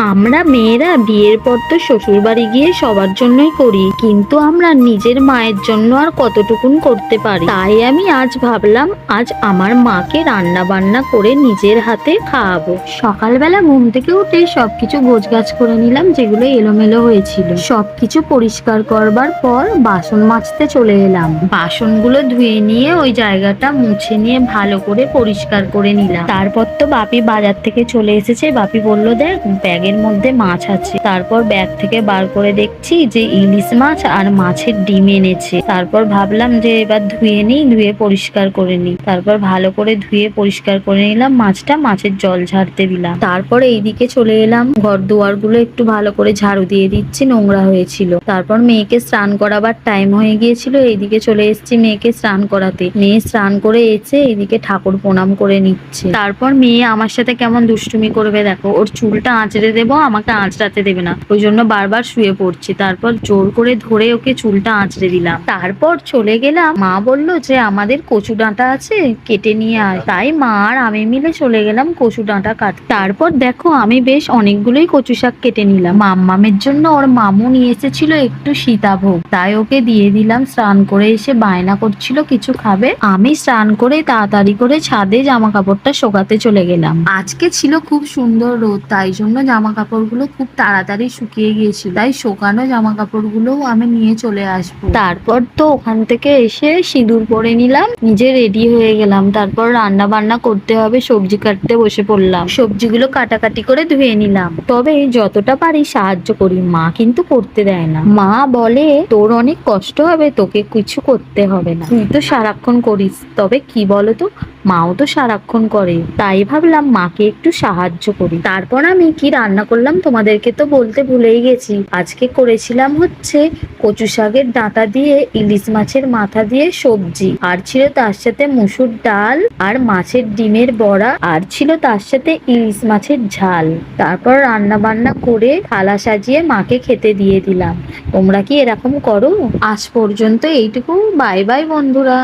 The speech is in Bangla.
আমরা মেয়েরা বিয়ের পর তো শ্বশুর বাড়ি গিয়ে সবার জন্যই করি, কিন্তু আমরা নিজের মায়ের জন্য আর কতটুকুন করতে পারি। তাই আমি আজ ভাবলাম আজ আমার মাকে রান্না বান্না করে নিজের হাতে খাওয়াবো। সকালবেলা ঘুম থেকে উঠে সবকিছু গোছগাছ করে নিলাম, যেগুলো এলোমেলো হয়েছিল সবকিছু পরিষ্কার করবার পর বাসন মাজতে চলে এলাম। বাসনগুলো ধুয়ে নিয়ে ওই জায়গাটা মুছে নিয়ে ভালো করে পরিষ্কার করে নিলাম। তারপর তো বাপি বাজার থেকে চলে এসেছে। বাপি বলল, দেখ ব্যাগের মধ্যে মাছ আছে। তারপর ব্যাগ থেকে বার করে দেখছি যে ইলিশ মাছ আর মাছের ডিম এনেছে। তারপর ভাবলাম যে এবার ধুয়ে নিই, ধুয়ে পরিষ্কার করে নিই। তারপর ভালো করে ধুয়ে পরিষ্কার করে নিলাম মাছটা, মাছের জল ঝাড়তে দিলাম। তারপর এইদিকে চলে এলাম, ঘর দুয়ার গুলো একটু ভালো করে ঝাড়ু দিয়ে দিচ্ছি, নোংরা হয়েছিল। তারপর মেয়েকে স্নান করাবার টাইম হয়ে গিয়েছিল, এইদিকে চলে এসেছি মেয়েকে স্নান করাতে। মেয়ে স্নান করে এসে এইদিকে ঠাকুর প্রণাম করে নিচ্ছে। তারপর মেয়ে আমার সাথে কেমন দুষ্টুমি করবে দেখো, ওর চুলটা আঁচড়ে দেবো, আমাকে আঁচড়াতে দেবে না, ওই জন্য বারবার শুয়ে পড়ছি। তারপর জোর করে ধরে ওকে চুলটা আঁচড়ে দিলাম। তারপর চলে গেলাম, মা বলল যে আমাদের কচু ডাঁটা আছে, কেটে নিয়ে আয়। তাই মা আর আমি মিলে চলে গেলাম কচু ডাঁটা কাটতে। তারপর দেখো আমি বেশ অনেকগুলোই কচু শাক কেটে নিলাম। মাম্মামের জন্য ওর মামু নিয়ে এসেছিল একটু সীতাভোগ, তাই ওকে দিয়ে দিলাম। স্নান করে এসে বায়না করছিল কিছু খাবে। আমি স্নান করে তাড়াতাড়ি করে ছাদে জামা কাপড়টা শোকাতে চলে গেলাম। আজকে ছিল খুব সুন্দর রোদ, তাই জন্য জামা কাপড়গুলো খুব তাড়াতাড়ি শুকিয়ে গিয়েছিল। তাই শোকানো জামা কাপড়গুলো আমি নিয়ে চলে আসবো। তারপর তো ওখান থেকে এসে সিঁদুর পরে নিলাম, নিজে রেডি হয়ে গেলাম। তারপর রান্না বান্না করতে হবে, সবজি কাটতে বসে পড়লাম। সবজিগুলো কাটাকাটি করে ধুয়ে নিলাম। তবে যতটা পারি সাহায্য করি, মা কিন্তু করতে দেয় না। মা বলে তোর অনেক কষ্ট হবে, তোকে কিছু করতে হবে না, তুই তো সারাক্ষণ করিস। তবে কি বলতো, মাও তো সারাক্ষণ করে, তাই ভাবলাম মাকে একটু সাহায্য করি। তারপর আমি কি রান্না করলাম তোমাদেরকে তো বলতে ভুলেই গেছি। আজকে করেছিলাম হচ্ছে কচু শাকের ডাঁটা দিয়ে ইলিশ মাছের মাথা দিয়ে সবজি, আর ছিল তার সাথে মুসুর ডাল আর মাছের ডিমের বড়া, আর ছিল তার সাথে ইলিশ মাছের ঝাল। তারপর রান্না বান্না করে থালা সাজিয়ে মাকে খেতে দিয়ে দিলাম। তোমরা কি এরকম করো? আজ পর্যন্ত এইটুকু। বাই বাই বন্ধুরা।